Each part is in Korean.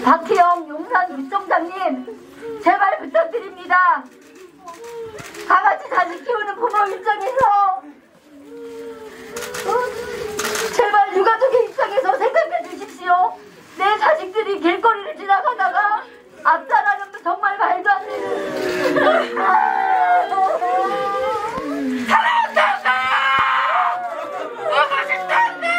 박희영 용산 윗총장님, 제발 부탁드립니다. 다같이 자식 키우는 부모 입장에서 제발 유가족의 입장에서 생각해 주십시오. 내 자식들이 길거리를 지나가다가 앞자라는 정말 말도 안 되는 사랑한다! 보고 싶단다!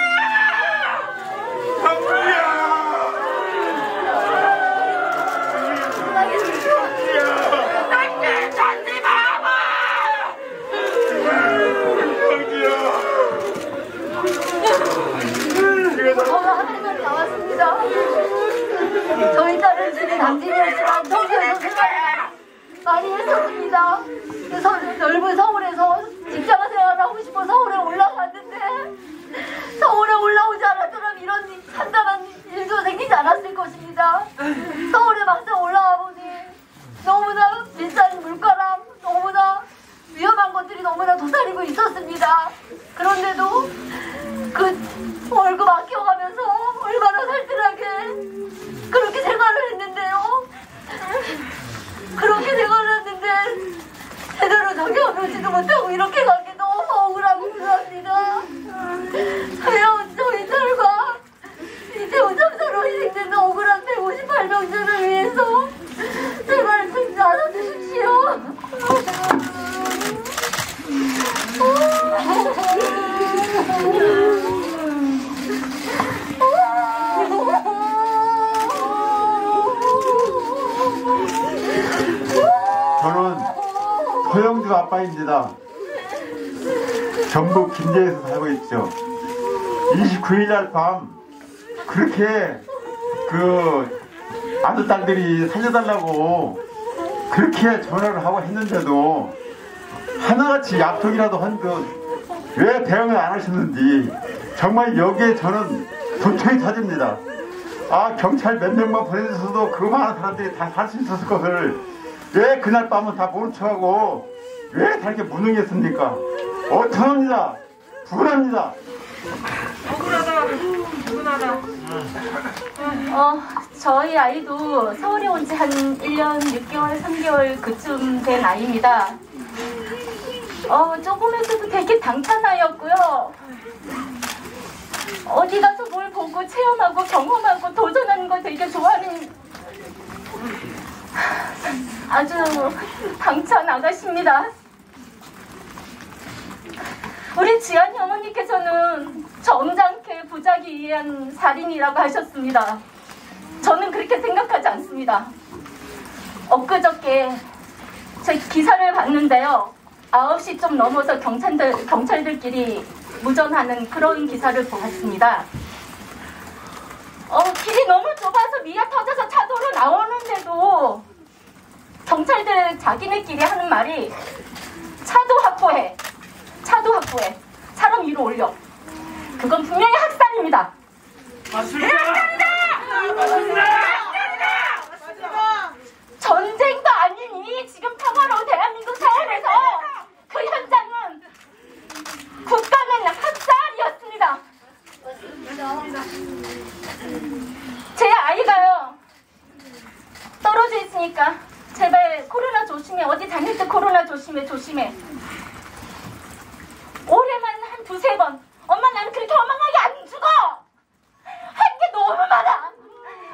나한테 잔지 마봐! 하늘만 나왔습니다. 저희 딸은 집에 당진이었지만 동네에서 생활을 많이 했었습니다. 넓은 서울에서 직장 생활을 하고 싶어 서울에 올라갔는데 서울에 올라오지 않았더라면 이런 참담한 일도 생기지 않았을 것입니다. 서울에 막상 올라와 보니 너무나 비싼 물가랑 너무나 위험한 것들이 너무나 도사리고 있었습니다. 그런데도 그 월급 아껴가면서 얼마나 살뜰하게 그렇게 생활을 했는데요. 그렇게 생활을 했는데 제대로 적용하지도 못하고 이렇게 가기 너무 억울하고 그럽니다. 저희 딸과 이태원 참사로 희생된 억울한 158명들을 위해서 제발 좀 나눠주십시오. 저는 서영주 아빠입니다. 전북 김제에서 살고 있죠. 29일 날 밤 그렇게 그 아들 딸들이 살려달라고 그렇게 전화를 하고 했는데도 하나같이 약속이라도 한 그 왜 대응을 안 하셨는지 정말 여기에 저는 도청이 터집니다. 아, 경찰 몇 명만 보내줘서도 그 많은 사람들이 다 살 수 있었을 것을 왜 그날 밤은 다 모른 척하고 왜 다 이렇게 무능했습니까? 어떡합니다. 분합니다. 억울하다. 분하다. 저희 아이도 서울에 온 지 한 1년 6개월, 3개월 그쯤 된 아이입니다. 조금에서도 되게 당찬아이였고요. 어디 가서 뭘 보고 체험하고 경험하고 도전하는 거 되게 좋아하는 아주 당찬 아가씨입니다. 우리 지안이 어머니께서는 점잖게 부작위 이해한 살인이라고 하셨습니다. 저는 그렇게 생각하지 않습니다. 엊그저께 제 기사를 봤는데요. 9시 좀 넘어서 경찰들끼리 무전하는 그런 기사를 보았습니다. 길이 너무 좁아서 미어 터져서 차도로 나오는데도 경찰들 자기네끼리 하는 말이 차도 확보해. 차도 확보해. 사람 위로 올려. 그건 분명히 학살입니다. 맞습니다. 전쟁도 아니니 지금 평화로운 대한민국 사회에서 그 현장은 국가는 학살이었습니다. 제 아이가요 떨어져 있으니까 제발 코로나 조심해. 어디 다닐 때 코로나 조심해. 올해만 한 2-3번. 엄마 나는 그렇게 허망하게 안 죽어. 한 게 너무 많아.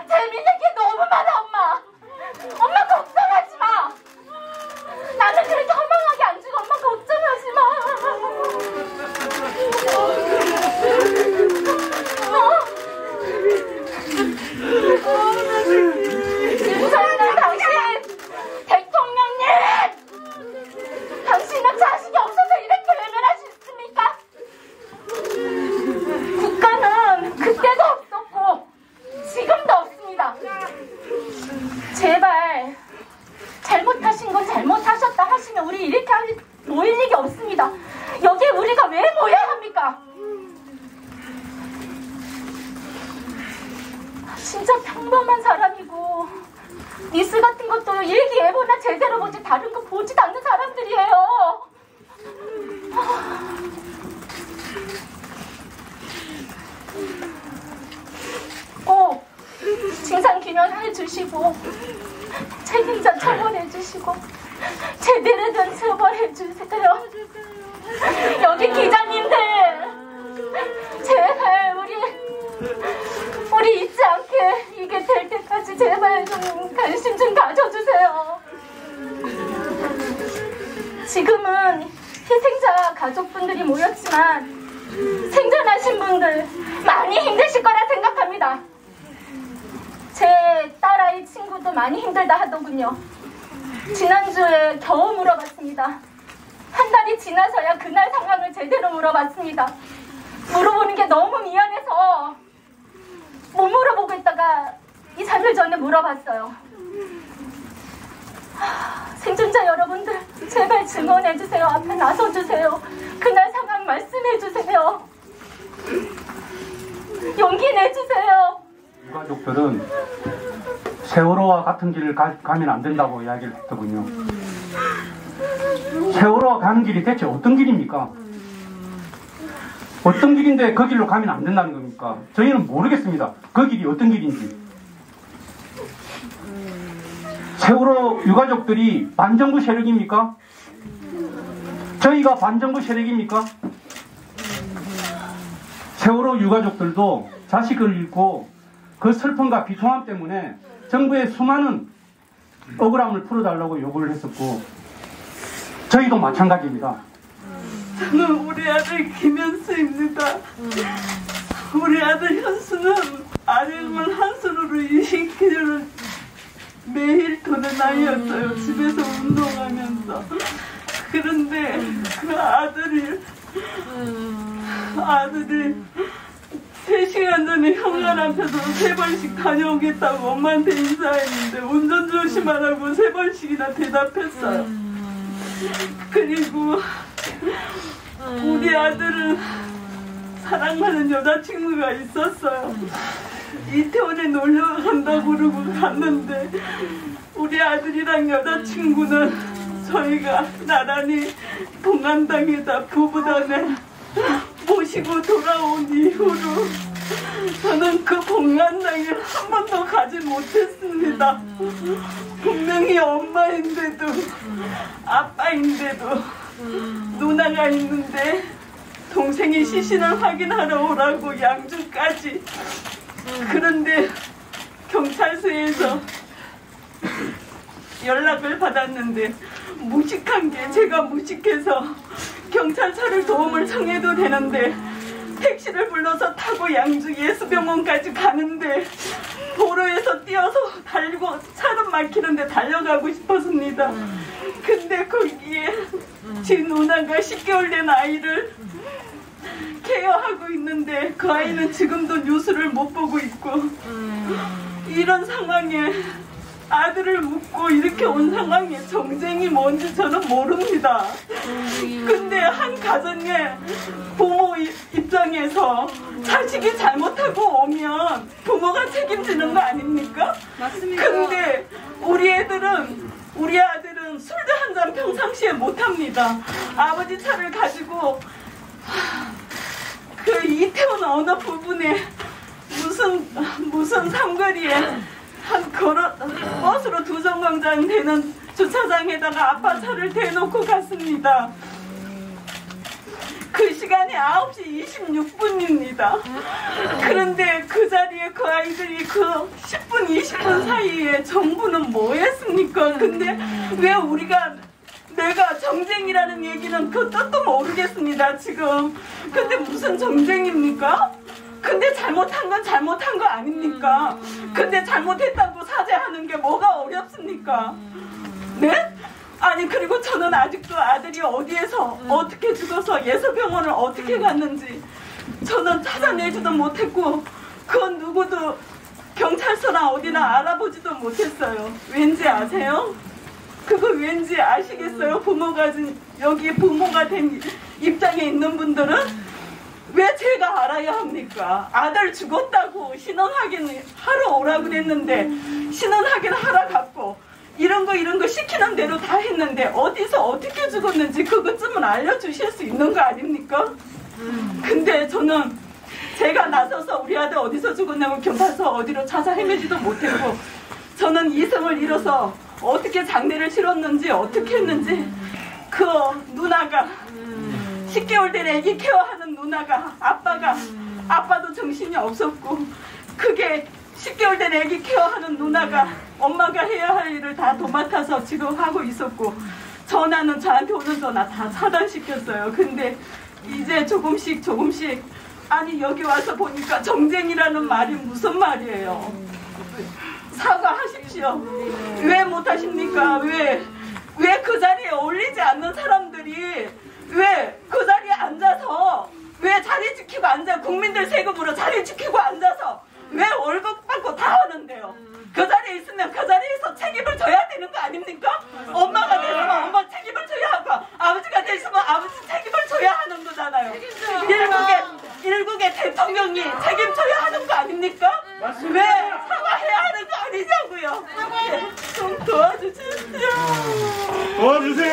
재밌는 게 너무 많아. 엄마 걱정하지 마. 나는 그렇게 허망하게 안 죽어. 엄마 걱정하지 마. 윤석열 당신 대통령님, 당신은 자식이 없어서 이렇게 외면하셨습니까? 국가는 그때도 없었고 지금도 없습니다. 제발 잘못하신 건 잘못하셨다 하시면 우리 이렇게 모일 일이 없습니다. 여기에 우리가 왜 모여야 합니까? 진짜 평범한 사람이고 뉴스 같은 것도 일기예보나 제대로 보지 다른 거 보지도 않는 사람들이에요. 꼭 진상 규명 있으면 해주시고 책임자 처벌해주시고 제대로 된 처벌해주세요. 여기 기자님들 제발 우리 잊지 않게 이게 될 때까지 제발 좀 관심 좀 가져주세요. 지금은 희생자 가족분들이 모였지만 생존하신 분들 많이 힘드실 거라 생각합니다. 제 딸아이 친구도 많이 힘들다 하더군요. 지난주에 겨우 물어봤습니다. 한 달이 지나서야 그날 상황을 제대로 물어봤습니다. 물어보는 게 너무 미안해서 못 물어보고 있다가 2, 3일 전에 물어봤어요. 생존자 여러분들 제발 증언해주세요. 앞에 나서주세요. 그날 상황 말씀해주세요. 용기 내주세요. 유가족들은 세월호와 같은 길을 가면 안 된다고 이야기를 했더군요. 세월호와 가는 길이 대체 어떤 길입니까? 어떤 길인데 그 길로 가면 안 된다는 겁니까? 저희는 모르겠습니다. 그 길이 어떤 길인지. 세월호 유가족들이 반정부 세력입니까? 저희가 반정부 세력입니까? 세월호 유가족들도 자식을 잃고 그 슬픔과 비통함 때문에 정부의 수많은 억울함을 풀어달라고 요구를 했었고 저희도 마찬가지입니다. 저는 우리 아들 김현수입니다. 우리 아들 현수는 아령을 한 손으로 20kg를 매일 도는 아이였어요. 집에서 운동하면서. 그런데 그 아들이 3시간 전에 현관 앞에서 3번씩 다녀오겠다고 엄마한테 인사했는데 운전 조심하라고 3번씩이나 대답했어요. 그리고 우리 아들은 사랑하는 여자친구가 있었어요. 이태원에 놀러 간다고 그러고 갔는데 우리 아들이랑 여자친구는 저희가 나란히 봉안당에다 부부단에 모시고 돌아온 이후로 저는 그 봉안당에 한 번도 가지 못했습니다. 분명히 엄마인데도 아빠인데도 누나가 있는데 동생이 시신을 확인하러 오라고 양주까지. 그런데 경찰서에서 연락을 받았는데 무식한 게 제가 무식해서 경찰차를 도움을 청해도 되는데 택시를 불러서 타고 양주 예수병원까지 가는데 도로에서 뛰어서 달리고 차는 막히는데 달려가고 싶었습니다. 근데 거기에 제 누나가 10개월 된 아이를 케어하고 있는데 그 아이는 지금도 뉴스를 못 보고 있고 이런 상황에 아들을 묻고 이렇게 온 상황에 정쟁이 뭔지 저는 모릅니다. 근데 한 가정의 부모 입장에서 자식이 잘못하고 오면 부모가 책임지는 거 아닙니까? 맞습니다. 근데 우리 아들은 술도 한 잔 평상시에 못합니다. 아버지 차를 가지고 그 이태원 어느 부분에 무슨 삼거리에 버스로 2정거장 되는 주차장에다가 아빠 차를 대놓고 갔습니다. 그 시간이 9시 26분입니다. 그런데 그 자리에 그 아이들이 그 10분, 20분 사이에 정부는 뭐 했습니까? 근데 왜 내가 정쟁이라는 얘기는 그 뜻도 모르겠습니다, 지금. 근데 무슨 정쟁입니까? 근데 잘못한 건 잘못한 거 아닙니까? 근데 잘못했다고 사죄하는 게 뭐가 어렵습니까? 네? 아니 그리고 저는 아직도 아들이 어디에서 어떻게 죽어서 예수병원을 어떻게 갔는지 저는 찾아내지도 못했고 그건 누구도 경찰서나 어디나 알아보지도 못했어요. 왠지 아세요? 그거 왠지 아시겠어요? 여기 부모가 된 입장에 있는 분들은 왜 제가 알아야 합니까? 아들 죽었다고 신원확인 하러 오라고 그랬는데 신원확인 하러 갔고 이런 거 시키는 대로 다 했는데 어디서 어떻게 죽었는지 그것쯤은 알려주실 수 있는 거 아닙니까? 근데 저는 제가 나서서 우리 아들 어디서 죽었냐고 교파서 어디로 찾아 헤매지도 못했고 저는 이성을 잃어서 어떻게 장례를 치렀는지 어떻게 했는지 그 누나가 10개월 된 애기 케어하는 누나가 아빠도 정신이 없었고 그게 10개월 된 애기 케어하는 누나가 엄마가 해야 할 일을 다 도맡아서 지금 하고 있었고 전화는 저한테 오는 전화 다 차단시켰어요. 근데 이제 조금씩 아니 여기 와서 보니까 정쟁이라는 말이 무슨 말이에요. 사과하십시오. 왜 못하십니까? 왜 그 자리에 어울리지 않는 사람들이 왜 그 자리에 앉아서 왜 자리 지키고 앉아 국민들 세금으로 자리 지키고 앉아서 왜 월급 받고 다 하는데요? 그 자리에 있으면 그 자리에서 책임을 져야 되는 거 아닙니까? 엄마가 되면 엄마 책임을 져야 하고 아버지가 되시면 아버지 책임을 져야 하는 거잖아요. 일국의 대통령이 책임져야 하는 거 아닙니까? 왜 사과해야 하는 거 아니냐고요? 좀 도와주십시오. 도와주세요.